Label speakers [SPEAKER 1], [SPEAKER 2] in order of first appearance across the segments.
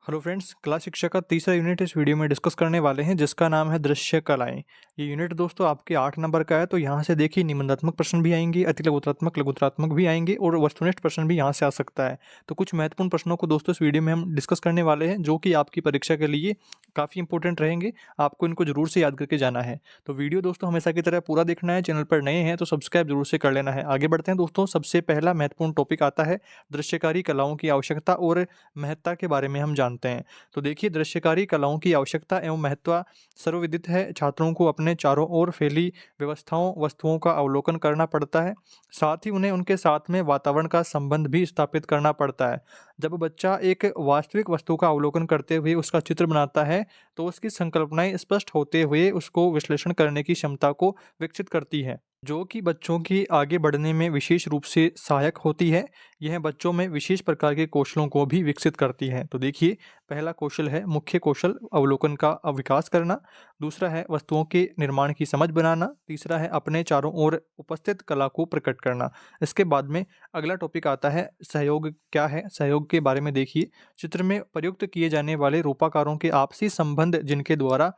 [SPEAKER 1] Hello friends, कला शिक्षा का तीसरा यूनिट इस वीडियो में डिस्कस करने वाले हैं जिसका नाम है दृश्य कलाएं। ये यूनिट दोस्तों आपके 8 नंबर का है। तो यहाँ से देखिए निबंधात्मक प्रश्न भी आएंगे, अतिलघुत्रात्मक लघुत्रात्मक भी आएंगे और वस्तुनिष्ठ प्रश्न भी यहाँ से आ सकता है। तो कुछ महत्वपूर्ण प्रश्नों को दोस्तों इस वीडियो में हम डिस्कस करने वाले हैं जो कि आपकी परीक्षा के लिए काफ़ी इंपॉर्टेंट रहेंगे। आपको इनको जरूर से याद करके जाना है। तो वीडियो दोस्तों हमेशा की तरह पूरा देखना है। चैनल पर नए हैं तो सब्सक्राइब जरूर से कर लेना है। आगे बढ़ते हैं दोस्तों। सबसे पहला महत्वपूर्ण टॉपिक आता है दृश्यकारी कलाओं की आवश्यकता और महत्ता के बारे में हम जानते हैं। तो देखिए दृश्यकारी कलाओं की आवश्यकता एवं महत्व सर्वविदित है। छात्रों को अपने चारों ओर फैली व्यवस्थाओं वस्तुओं का अवलोकन करना पड़ता है। साथ ही उन्हें उनके साथ में वातावरण का संबंध भी स्थापित करना पड़ता है। जब बच्चा एक वास्तविक वस्तु का अवलोकन करते हुए उसका चित्र बनाता है तो उसकी संकल्पनाएं स्पष्ट होते हुए उसको विश्लेषण करने की क्षमता को विकसित करती है, जो कि बच्चों की आगे बढ़ने में विशेष रूप से सहायक होती है। यह बच्चों में विशेष प्रकार के कौशलों को भी विकसित करती है। तो देखिए पहला कौशल है मुख्य कौशल अवलोकन का विकास करना। दूसरा है वस्तुओं के निर्माण की समझ बनाना। तीसरा है अपने चारों ओर उपस्थित कला को प्रकट करना। इसके बाद में अगला टॉपिक आता है सहयोग क्या है। सहयोग के बारे में देखिए चित्र में प्रयुक्त किए जाने वाले रूपाकारों के आपसी संबंध जिनके द्वारा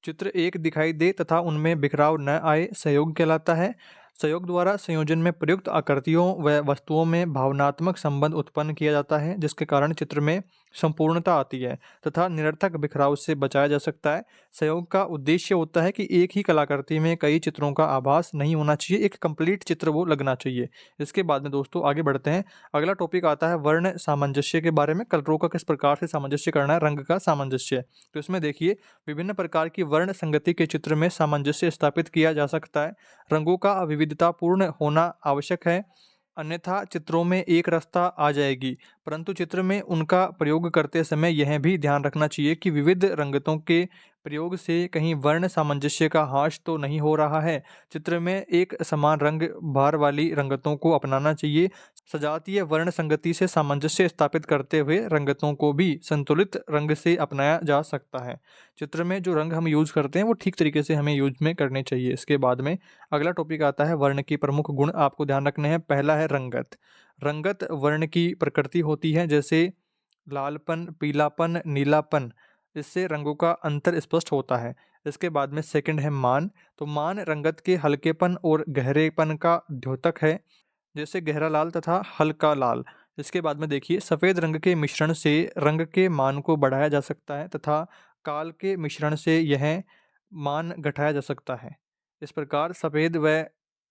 [SPEAKER 1] चित्र एक दिखाई दे तथा उनमें बिखराव न आए सहयोग कहलाता है। सहयोग द्वारा संयोजन में प्रयुक्त आकृतियों व वस्तुओं में भावनात्मक संबंध उत्पन्न किया जाता है जिसके कारण चित्र में संपूर्णता आती है तथा निरर्थक बिखराव से बचाया जा सकता है। सहयोग का उद्देश्य होता है कि एक ही कलाकृति में कई चित्रों का आभास नहीं होना चाहिए, एक कंप्लीट चित्र वो लगना चाहिए। इसके बाद में दोस्तों आगे बढ़ते हैं। अगला टॉपिक आता है वर्ण सामंजस्य के बारे में। कलरों का किस प्रकार से सामंजस्य करना है, रंग का सामंजस्य। तो इसमें देखिए विभिन्न प्रकार की वर्ण संगति के चित्र में सामंजस्य स्थापित किया जा सकता है। रंगों का विविधतापूर्ण होना आवश्यक है, अन्यथा चित्रों में एक रसता आ जाएगी। परंतु चित्र में उनका प्रयोग करते समय यह भी ध्यान रखना चाहिए कि विविध रंगतों के प्रयोग से कहीं वर्ण सामंजस्य का ह्रास तो नहीं हो रहा है। चित्र में एक समान रंग भार वाली रंगतों को अपनाना चाहिए। सजातीय वर्ण संगति से सामंजस्य स्थापित करते हुए रंगतों को भी संतुलित रंग से अपनाया जा सकता है। चित्र में जो रंग हम यूज करते हैं वो ठीक तरीके से हमें यूज में करने चाहिए। इसके बाद में अगला टॉपिक आता है वर्ण की प्रमुख गुण आपको ध्यान रखने हैं। पहला है रंगत। रंगत वर्ण की प्रकृति होती है, जैसे लालपन, पीलापन, नीलापन। इससे रंगों का अंतर स्पष्ट होता है। इसके बाद में सेकंड है मान। तो मान रंगत के हल्केपन और गहरेपन का द्योतक है, जैसे गहरा लाल तथा हल्का लाल। इसके बाद में देखिए सफ़ेद रंग के मिश्रण से रंग के मान को बढ़ाया जा सकता है तथा काल के मिश्रण से यह मान घटाया जा सकता है। इस प्रकार सफ़ेद व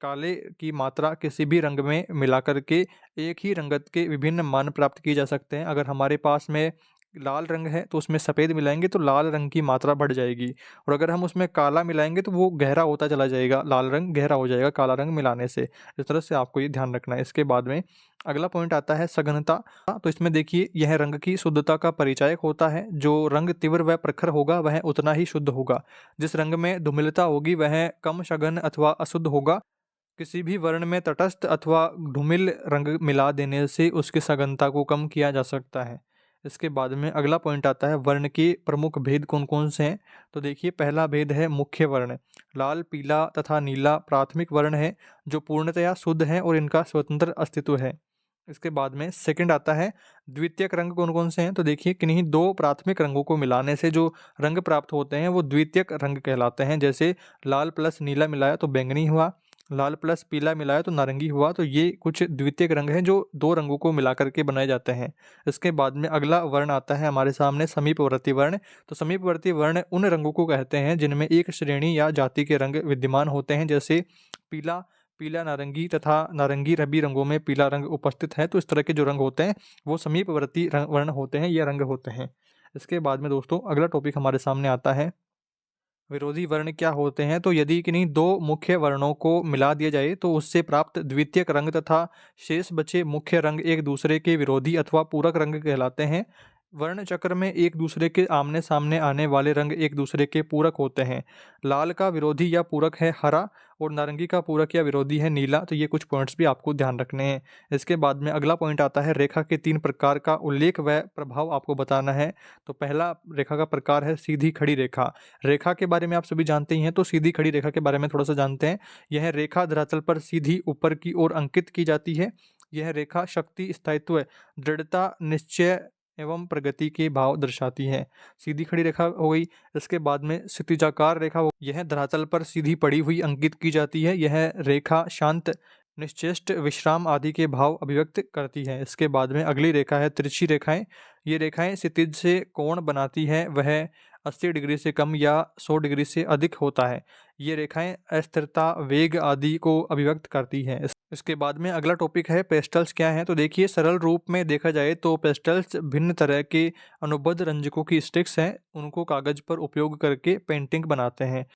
[SPEAKER 1] काले की मात्रा किसी भी रंग में मिलाकर के एक ही रंगत के विभिन्न मान प्राप्त किए जा सकते हैं। अगर हमारे पास में लाल रंग है तो उसमें सफ़ेद मिलाएंगे तो लाल रंग की मात्रा बढ़ जाएगी, और अगर हम उसमें काला मिलाएंगे तो वो गहरा होता चला जाएगा, लाल रंग गहरा हो जाएगा काला रंग मिलाने से। इस तरह से आपको ये ध्यान रखना है। इसके बाद में अगला पॉइंट आता है सघनता। तो इसमें देखिए यह रंग की शुद्धता का परिचायक होता है। जो रंग तीव्र व प्रखर होगा वह उतना ही शुद्ध होगा। जिस रंग में धूमिलता होगी वह कम सघन अथवा अशुद्ध होगा। किसी भी वर्ण में तटस्थ अथवा धूमिल रंग मिला देने से उसकी सघनता को कम किया जा सकता है। इसके बाद में अगला पॉइंट आता है वर्ण के प्रमुख भेद कौन कौन से हैं। तो देखिए पहला भेद है मुख्य वर्ण। लाल, पीला तथा नीला प्राथमिक वर्ण है जो पूर्णतया शुद्ध हैं और इनका स्वतंत्र अस्तित्व है। इसके बाद में सेकंड आता है द्वितीयक रंग कौन कौन से हैं। तो देखिए किन्हीं दो प्राथमिक रंगों को मिलाने से जो रंग प्राप्त होते हैं वो द्वितीयक रंग कहलाते हैं। जैसे लाल प्लस नीला मिलाया तो बैंगनी हुआ, लाल प्लस पीला मिलाया तो नारंगी हुआ। तो ये कुछ द्वितीयक रंग हैं जो दो रंगों को मिला करके बनाए जाते हैं। इसके बाद में अगला वर्ण आता है हमारे सामने समीपवर्ती वर्ण। तो समीपवर्ती वर्ण उन रंगों को कहते हैं जिनमें एक श्रेणी या जाति के रंग विद्यमान होते हैं, जैसे पीला, पीला नारंगी तथा नारंगी रबी रंगों में पीला रंग उपस्थित है। तो इस तरह के जो रंग होते हैं वो समीपवर्ती वर्ण होते हैं, ये रंग होते हैं। इसके बाद में दोस्तों अगला टॉपिक हमारे सामने आता है विरोधी वर्ण क्या होते हैं। तो यदि किन्हीं दो मुख्य वर्णों को मिला दिया जाए तो उससे प्राप्त द्वितीयक रंग तथा शेष बचे मुख्य रंग एक दूसरे के विरोधी अथवा पूरक रंग कहलाते हैं। वर्ण चक्र में एक दूसरे के आमने सामने आने वाले रंग एक दूसरे के पूरक होते हैं। लाल का विरोधी या पूरक है हरा और नारंगी का पूरक या विरोधी है नीला। तो ये कुछ पॉइंट्स भी आपको ध्यान रखने हैं। इसके बाद में अगला पॉइंट आता है रेखा के 3 प्रकार का उल्लेख व प्रभाव आपको बताना है। तो पहला रेखा का प्रकार है सीधी खड़ी रेखा। रेखा के बारे में आप सभी जानते ही हैं, तो सीधी खड़ी रेखा के बारे में थोड़ा सा जानते हैं। यह रेखा धरातल पर सीधी ऊपर की ओर अंकित की जाती है। यह रेखा शक्ति, स्थायित्व, दृढ़ता, निश्चय एवं प्रगति के भाव दर्शाती है। सीधी खड़ी रेखा हो गई। इसके बाद में क्षितिजाकार रेखा यह धरातल पर सीधी पड़ी हुई अंकित की जाती है। यह रेखा शांत, निश्चेष्ट, विश्राम आदि के भाव अभिव्यक्त करती है। इसके बाद में अगली रेखा है तिरछी रेखाएं। ये रेखाएं क्षितिज से कोण बनाती है, वह 80 डिग्री से कम या 100 डिग्री से अधिक होता है। ये रेखाएं अस्थिरता, वेग आदि को अभिव्यक्त करती हैं। इसके बाद में अगला टॉपिक है पेस्टल्स क्या हैं। तो देखिए, सरल रूप में देखा जाए तो पेस्टल्स भिन्न तरह के अनुबंध रंजकों की स्टिक्स हैं, उनको कागज पर उपयोग करके पेंटिंग बनाते हैं।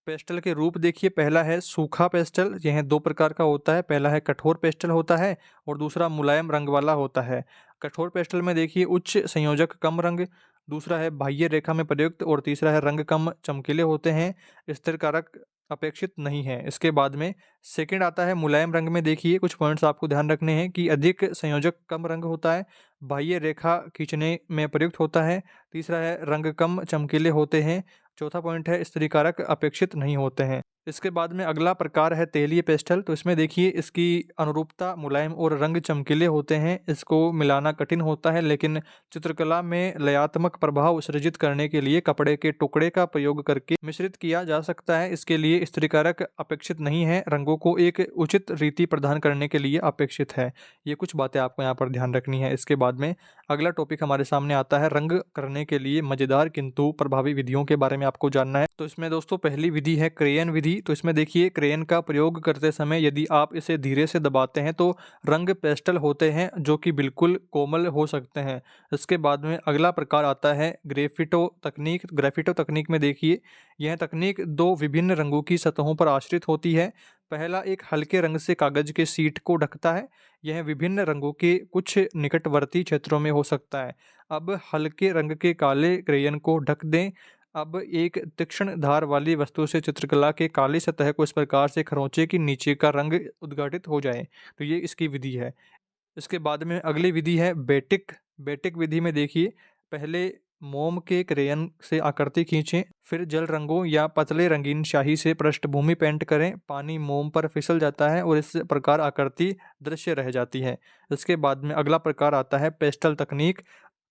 [SPEAKER 1] पेस्टल के रूप देखिए, पहला है सूखा पेस्टल। यह दो प्रकार का होता है। पहला है कठोर पेस्टल होता है और दूसरा मुलायम रंग वाला होता है। कठोर पेस्टल में देखिए उच्च संयोजक कम रंग, दूसरा है बाह्य रेखा में प्रयुक्त और तीसरा है रंग कम चमकीले होते हैं, स्थिर कारक अपेक्षित नहीं है। इसके बाद में सेकंड आता है मुलायम रंग में। देखिए कुछ पॉइंट्स आपको ध्यान रखने हैं कि अधिक संयोजक कम रंग होता है, बाह्य रेखा खींचने में प्रयुक्त होता है, तीसरा है रंग कम चमकीले होते हैं, चौथा पॉइंट है स्थिर कारक अपेक्षित नहीं होते हैं। इसके बाद में अगला प्रकार है तेलीय पेस्टल। तो इसमें देखिए इसकी अनुरूपता मुलायम और रंग चमकीले होते हैं। इसको मिलाना कठिन होता है, लेकिन चित्रकला में लयात्मक प्रभाव सृजित करने के लिए कपड़े के टुकड़े का प्रयोग करके मिश्रित किया जा सकता है। इसके लिए स्थिरीकारक अपेक्षित नहीं है, रंगों को एक उचित रीति प्रदान करने के लिए अपेक्षित है। ये कुछ बातें आपको यहाँ पर ध्यान रखनी है। इसके बाद में अगला टॉपिक हमारे सामने आता है रंग करने के लिए मजेदार किंतु प्रभावी विधियों के बारे में आपको जानना है। तो इसमें दोस्तों पहली विधि है क्रेयन विधि। तो इसमें देखिए क्रेयन का प्रयोग करते समय यदि आप इसे धीरे से दबाते हैं तो रंग पेस्टल होते हैं जो कि बिल्कुल कोमल हो सकते हैं। इसके बाद में अगला प्रकार आता है ग्रेफिटो तकनीक। ग्रेफिटो तकनीक में देखिए यह तकनीक दो विभिन्न रंगों की सतहों पर आश्रित होती है। पहला एक हल्के रंग से कागज के शीट को ढकता है। यह विभिन्न रंगों के कुछ निकटवर्ती क्षेत्रों में हो सकता है। अब हल्के रंग के काले क्रेयन को ढक दें। अब एक तीक्ष्ण धार वाली वस्तु से चित्रकला के काली सतह को इस प्रकार से खरोंचे कि नीचे का रंग उद्घाटित हो जाए। तो ये इसकी विधि है। इसके बाद में अगली विधि है बेटिक। बेटिक विधि में देखिए पहले मोम के क्रेयन से आकृति खींचें, फिर जल रंगों या पतले रंगीन स्याही से पृष्ठभूमि पेंट करें। पानी मोम पर फिसल जाता है और इस प्रकार आकृति दृश्य रह जाती है। इसके बाद में अगला प्रकार आता है पेस्टल तकनीक।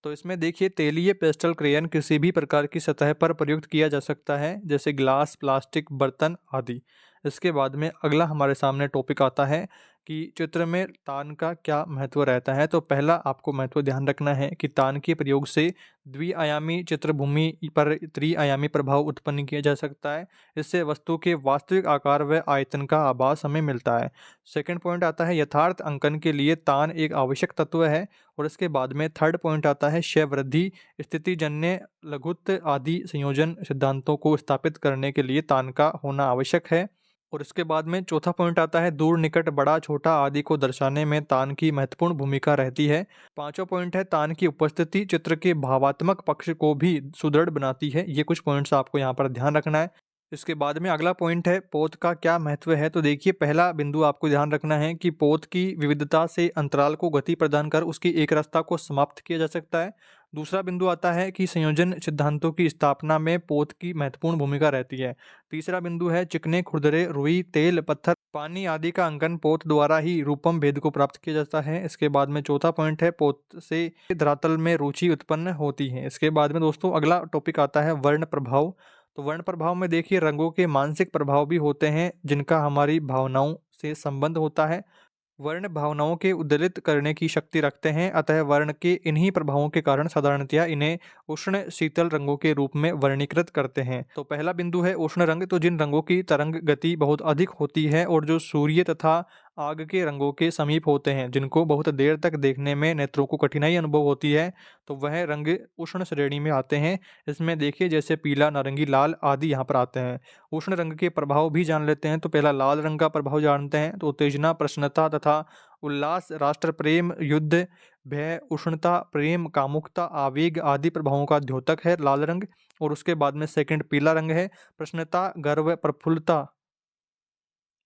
[SPEAKER 1] तो इसमें देखिए तेलीय पेस्टल क्रेयन किसी भी प्रकार की सतह पर प्रयुक्त किया जा सकता है, जैसे ग्लास, प्लास्टिक, बर्तन आदि। इसके बाद में अगला हमारे सामने टॉपिक आता है कि चित्र में तान का क्या महत्व रहता है। तो पहला आपको महत्व ध्यान रखना है कि तान के प्रयोग से द्विआयामी चित्रभूमि पर त्रिआयामी प्रभाव उत्पन्न किया जा सकता है। इससे वस्तु के वास्तविक आकार व आयतन का आभास हमें मिलता है। सेकंड पॉइंट आता है यथार्थ अंकन के लिए तान एक आवश्यक तत्व है। और इसके बाद में थर्ड पॉइंट आता है क्षय वृद्धि, स्थितिजन्य, लघुत्व आदि संयोजन सिद्धांतों को स्थापित करने के लिए तान का होना आवश्यक है। और इसके बाद में चौथा पॉइंट आता है दूर, निकट, बड़ा, छोटा आदि को दर्शाने में तान की महत्वपूर्ण भूमिका रहती है। पांचवा पॉइंट है तान की उपस्थिति चित्र के भावात्मक पक्ष को भी सुदृढ़ बनाती है। ये कुछ पॉइंट्स आपको यहाँ पर ध्यान रखना है। इसके बाद में अगला पॉइंट है पोत का क्या महत्व है। तो देखिए पहला बिंदु आपको ध्यान रखना है कि पोत की विविधता से अंतराल को गति प्रदान कर उसकी एक रास्ता को समाप्त किया जा सकता है। दूसरा बिंदु आता है कि संयोजन सिद्धांतों की स्थापना में पोत की महत्वपूर्ण भूमिका रहती है। तीसरा बिंदु है चिकने, खुरदरे, रुई, तेल, पत्थर, पानी आदि का अंकन पोत द्वारा ही रूपम भेद को प्राप्त किया जाता है। इसके बाद में चौथा पॉइंट है पोत से धरातल में रुचि उत्पन्न होती है। इसके बाद में दोस्तों अगला टॉपिक आता है वर्ण प्रभाव। तो वर्ण प्रभाव में देखिए रंगों के मानसिक प्रभाव भी होते हैं जिनका हमारी भावनाओं से संबंध होता है। वर्ण भावनाओं के उद्दलित करने की शक्ति रखते हैं, अतः वर्ण के इन्हीं प्रभावों के कारण साधारणतया इन्हें उष्ण शीतल रंगों के रूप में वर्णीकृत करते हैं। तो पहला बिंदु है उष्ण रंग। तो जिन रंगों की तरंग गति बहुत अधिक होती है और जो सूर्य तथा आग के रंगों के समीप होते हैं, जिनको बहुत देर तक देखने में नेत्रों को कठिनाई अनुभव होती है, तो वह रंग उष्ण श्रेणी में आते हैं। इसमें देखिए जैसे पीला, नारंगी, लाल आदि यहाँ पर आते हैं। उष्ण रंग के प्रभाव भी जान लेते हैं। तो पहला लाल रंग का प्रभाव जानते हैं। तो उत्तेजना, प्रसन्नता तथा उल्लास, राष्ट्र प्रेम, युद्ध, भय, उष्णता, प्रेम, कामुकता, आवेग आदि प्रभावों का द्योतक है लाल रंग। और उसके बाद में सेकंड पीला रंग है। प्रसन्नता, गर्व, प्रफुल्लता,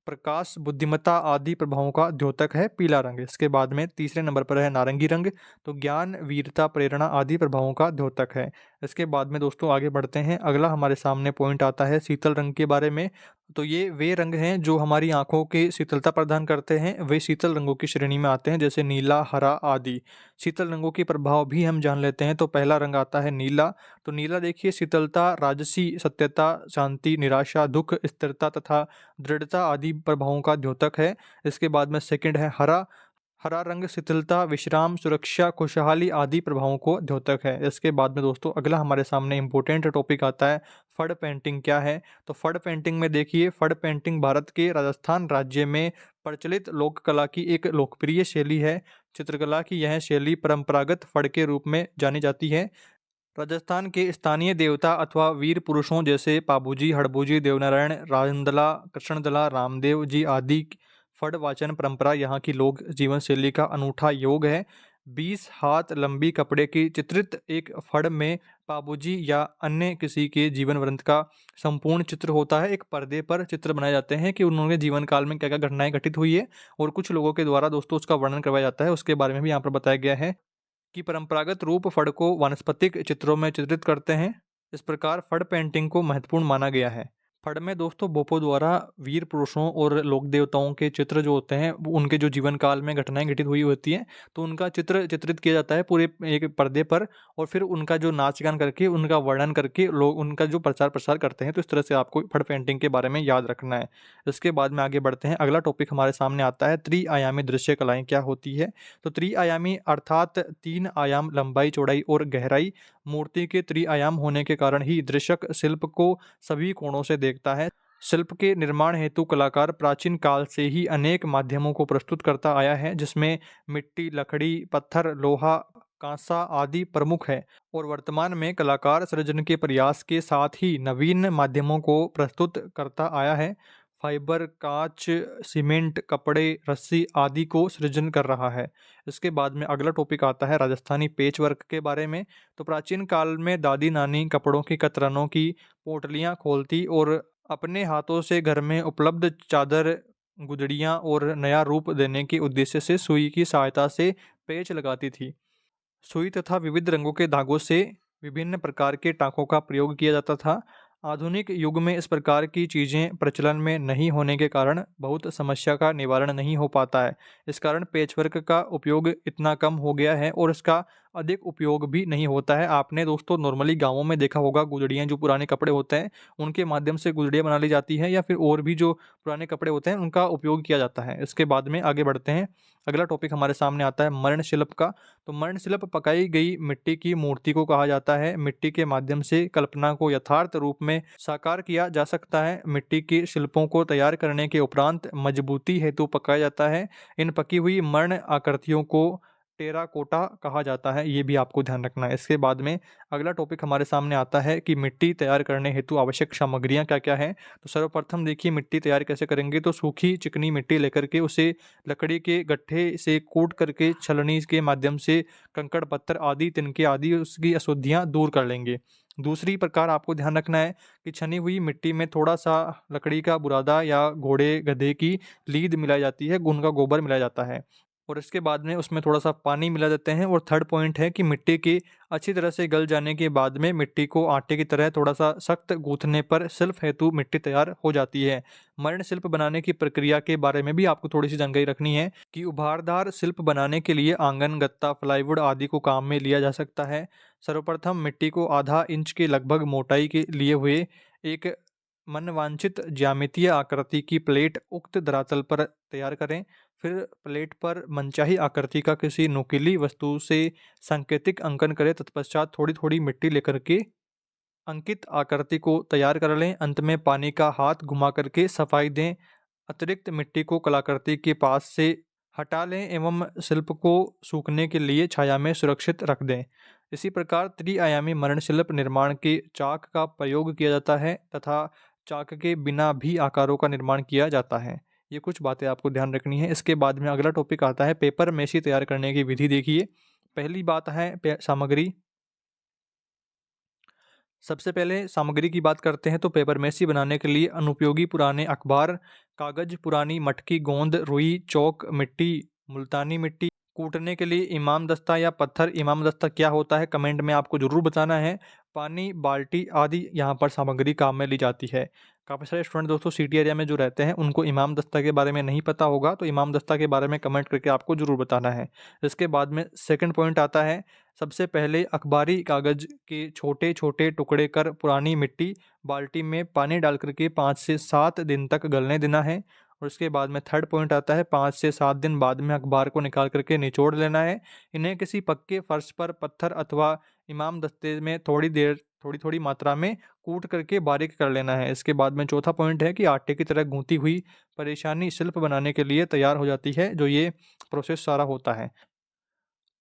[SPEAKER 1] प्रकाश, बुद्धिमत्ता आदि प्रभावों का द्योतक है पीला रंग। इसके बाद में तीसरे नंबर पर है नारंगी रंग। तो ज्ञान, वीरता, प्रेरणा आदि प्रभावों का द्योतक है। इसके बाद में दोस्तों आगे बढ़ते हैं। अगला हमारे सामने पॉइंट आता है शीतल रंग के बारे में। तो ये वे रंग हैं जो हमारी आँखों के शीतलता प्रदान करते हैं, वे शीतल रंगों की श्रेणी में आते हैं, जैसे नीला, हरा आदि। शीतल रंगों के प्रभाव भी हम जान लेते हैं, तो पहला रंग आता है नीला। तो नीला देखिए शीतलता, राजसी, सत्यता, शांति, निराशा, दुःख, स्थिरता तथा दृढ़ता आदि प्रभावों का द्योतक है। इसके बाद में सेकंड है हरा। हरा रंग शिथिलता, विश्राम, सुरक्षा, खुशहाली आदि प्रभावों को द्योतक है। इसके बाद में दोस्तों अगला हमारे सामने इम्पोर्टेंट टॉपिक आता है, फड़ पेंटिंग क्या है। तो फड़ पेंटिंग में देखिए, फड़ पेंटिंग भारत के राजस्थान राज्य में प्रचलित लोक कला की एक लोकप्रिय शैली है। चित्रकला की यह शैली परंपरागत फड़ के रूप में जानी जाती है। राजस्थान के स्थानीय देवता अथवा वीर पुरुषों जैसे पाबूजी, हड़बूजी, देवनारायण, राजनदला, कृष्णदला, रामदेव जी आदि फड़ वाचन परंपरा यहाँ की लोक जीवन शैली का अनूठा योग है। 20 हाथ लंबी कपड़े की चित्रित एक फड़ में पाबूजी या अन्य किसी के जीवन वृत्त का संपूर्ण चित्र होता है। एक पर्दे पर चित्र बनाए जाते हैं कि उन्होंने जीवन काल में क्या क्या घटनाएं घटित हुई है, और कुछ लोगों के द्वारा दोस्तों उसका वर्णन करवाया जाता है। उसके बारे में भी यहाँ पर बताया गया है कि परंपरागत रूप फड़ को वानस्पतिक चित्रों में चित्रित करते हैं। इस प्रकार फड़ पेंटिंग को महत्वपूर्ण माना गया है। फड़ में दोस्तों बोपो द्वारा वीर पुरुषों और लोक देवताओं के चित्र जो होते हैं, वो उनके जो जीवन काल में घटनाएं घटित हुई होती हैं, तो उनका चित्र चित्रित किया जाता है पूरे एक पर्दे पर, और फिर उनका जो नाच गान करके, उनका वर्णन करके लोग उनका जो प्रचार प्रसार करते हैं। तो इस तरह से आपको फड़ पेंटिंग के बारे में याद रखना है। इसके बाद में आगे बढ़ते हैं, अगला टॉपिक हमारे सामने आता है त्रिआयामी दृश्य कलाएं क्या होती है। तो त्रिआयामी अर्थात 3 आयाम लंबाई, चौड़ाई और गहराई। मूर्ति के त्रिआयाम होने के कारण ही दृश्यक शिल्प को सभी कोणों से देखता है। शिल्प के निर्माण हेतु कलाकार प्राचीन काल से ही अनेक माध्यमों को प्रस्तुत करता आया है, जिसमें मिट्टी, लकड़ी, पत्थर, लोहा, कांसा आदि प्रमुख है। और वर्तमान में कलाकार सृजन के प्रयास के साथ ही नवीन माध्यमों को प्रस्तुत करता आया है। फाइबर, कांच, सीमेंट, कपड़े, रस्सी आदि को सृजन कर रहा है। इसके बाद में अगला टॉपिक आता है राजस्थानी पेच वर्क के बारे में। तो प्राचीन काल में दादी नानी कपड़ों की कतरनों की पोटलियाँ खोलती और अपने हाथों से घर में उपलब्ध चादर, गुदड़ियाँ और नया रूप देने के उद्देश्य से सुई की सहायता से पेच लगाती थी। सुई तथा विविध रंगों के धागों से विभिन्न प्रकार के टाँकों का प्रयोग किया जाता था। आधुनिक युग में इस प्रकार की चीज़ें प्रचलन में नहीं होने के कारण बहुत समस्या का निवारण नहीं हो पाता है। इस कारण पेचवर्क का उपयोग इतना कम हो गया है और इसका अधिक उपयोग भी नहीं होता है। आपने दोस्तों नॉर्मली गाँवों में देखा होगा, गुदड़ियाँ जो पुराने कपड़े होते हैं उनके माध्यम से गुदड़ियाँ बना ली जाती हैं, या फिर और भी जो पुराने कपड़े होते हैं उनका उपयोग किया जाता है। इसके बाद में आगे बढ़ते हैं, अगला टॉपिक हमारे सामने आता है मरण शिल्प का। तो मरण शिल्प पकाई गई मिट्टी की मूर्ति को कहा जाता है। मिट्टी के माध्यम से कल्पना को यथार्थ रूप में साकार किया जा सकता है। मिट्टी के शिल्पों को तैयार करने के उपरांत मजबूती हेतु पकाया जाता है। इन पकी हुई मरण आकृतियों को टेराकोटा कहा जाता है, ये भी आपको ध्यान रखना है। इसके बाद में अगला टॉपिक हमारे सामने आता है कि मिट्टी तैयार करने हेतु आवश्यक सामग्रियां क्या क्या हैं। तो सर्वप्रथम देखिए मिट्टी तैयार कैसे करेंगे। तो सूखी चिकनी मिट्टी लेकर के उसे लकड़ी के गट्ठे से कूट करके छलनी के माध्यम से कंकड़, पत्थर आदि, तिनके आदि उसकी अशुद्धियां दूर कर लेंगे। दूसरी प्रकार आपको ध्यान रखना है कि छनी हुई मिट्टी में थोड़ा सा लकड़ी का बुरादा या घोड़े गधे की लीद मिलाई जाती है, उनका गोबर मिलाया जाता है, और इसके बाद में उसमें थोड़ा सा पानी मिला देते हैं। और थर्ड पॉइंट है कि मिट्टी की अच्छी तरह से गल जाने के बाद में मिट्टी को आटे की तरह थोड़ा सा सख्त गूंथने पर शिल्प हेतु मिट्टी तैयार हो जाती है। मरण शिल्प बनाने की प्रक्रिया के बारे में भी आपको थोड़ी सी जानकारी रखनी है कि उभारदार शिल्प बनाने के लिए आंगन, गत्ता, प्लाईवुड आदि को काम में लिया जा सकता है। सर्वप्रथम मिट्टी को आधा इंच के लगभग मोटाई के लिए हुए एक मनवांछित ज्यामितीय आकृति की प्लेट उक्त धरातल पर तैयार करें। फिर प्लेट पर मनचाही आकृति का किसी नुकीली वस्तु से सांकेतिक अंकन करें। तत्पश्चात थोड़ी थोड़ी मिट्टी लेकर के अंकित आकृति को तैयार कर लें। अंत में पानी का हाथ घुमा करके सफाई दें। अतिरिक्त मिट्टी को कलाकृति के पास से हटा लें एवं शिल्प को सूखने के लिए छाया में सुरक्षित रख दें। इसी प्रकार त्रिआयामी मरण शिल्प निर्माण के चाक का प्रयोग किया जाता है तथा चाक के बिना भी आकारों का निर्माण किया जाता है। ये कुछ बातें आपको ध्यान रखनी है। इसके बाद में अगला टॉपिक आता है पेपर मेसी तैयार करने की विधि। देखिए, पहली बात है सामग्री। सबसे पहले सामग्री की बात करते हैं तो पेपर मेसी बनाने के लिए अनुपयोगी पुराने अखबार, कागज, पुरानी मटकी, गोंद, रुई, चौक, मिट्टी, मुल्तानी मिट्टी, कूटने के लिए इमाम दस्ता या पत्थर। इमाम दस्ता क्या होता है, कमेंट में आपको ज़रूर बताना है। पानी, बाल्टी आदि यहाँ पर सामग्री काम में ली जाती है। काफ़ी सारे स्टूडेंट दोस्तों सिटी एरिया में जो रहते हैं उनको इमाम दस्ता के बारे में नहीं पता होगा, तो इमाम दस्ता के बारे में कमेंट करके आपको ज़रूर बताना है। इसके बाद में सेकंड पॉइंट आता है, सबसे पहले अखबारी कागज़ के छोटे-छोटे टुकड़े कर पुरानी मिट्टी बाल्टी में पानी डाल कर के 5 से 7 दिन तक गलने देना है। और उसके बाद में थर्ड पॉइंट आता है, 5 से 7 दिन बाद में अखबार को निकाल कर के निचोड़ लेना है। इन्हें किसी पक्के फर्श पर पत्थर अथवा इमाम दस्ते में थोड़ी-थोड़ी मात्रा में कूट करके बारीक कर लेना है। इसके बाद में चौथा पॉइंट है कि आटे की तरह गूँथी हुई परेशानी शिल्प बनाने के लिए तैयार हो जाती है, जो ये प्रोसेस सारा होता है।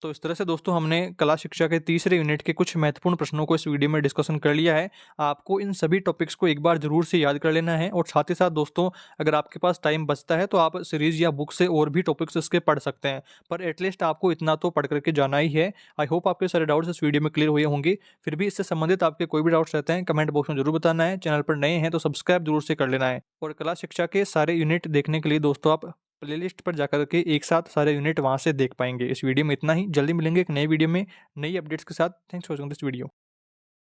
[SPEAKER 1] तो इस तरह से दोस्तों हमने कला शिक्षा के तीसरे यूनिट के कुछ महत्वपूर्ण प्रश्नों को इस वीडियो में डिस्कशन कर लिया है। आपको इन सभी टॉपिक्स को एक बार ज़रूर से याद कर लेना है, और साथ ही साथ दोस्तों अगर आपके पास टाइम बचता है तो आप सीरीज़ या बुक से और भी टॉपिक्स इसके पढ़ सकते हैं। पर एटलीस्ट आपको इतना तो पढ़ कर के जाना ही है। आई होप आपके सारे डाउट्स इस वीडियो में क्लियर हुए होंगे। फिर भी इससे संबंधित आपके कोई भी डाउट्स रहते हैं कमेंट बॉक्स में ज़रूर बताना है। चैनल पर नए हैं तो सब्सक्राइब ज़रूर से कर लेना है। और कला शिक्षा के सारे यूनिट देखने के लिए दोस्तों आप प्लेलिस्ट पर जाकर के एक साथ सारे यूनिट वहाँ से देख पाएँगे। इस वीडियो में इतना ही, जल्दी मिलेंगे एक नई वीडियो में, नई अपडेट्स के साथ। Thanks for watching this video.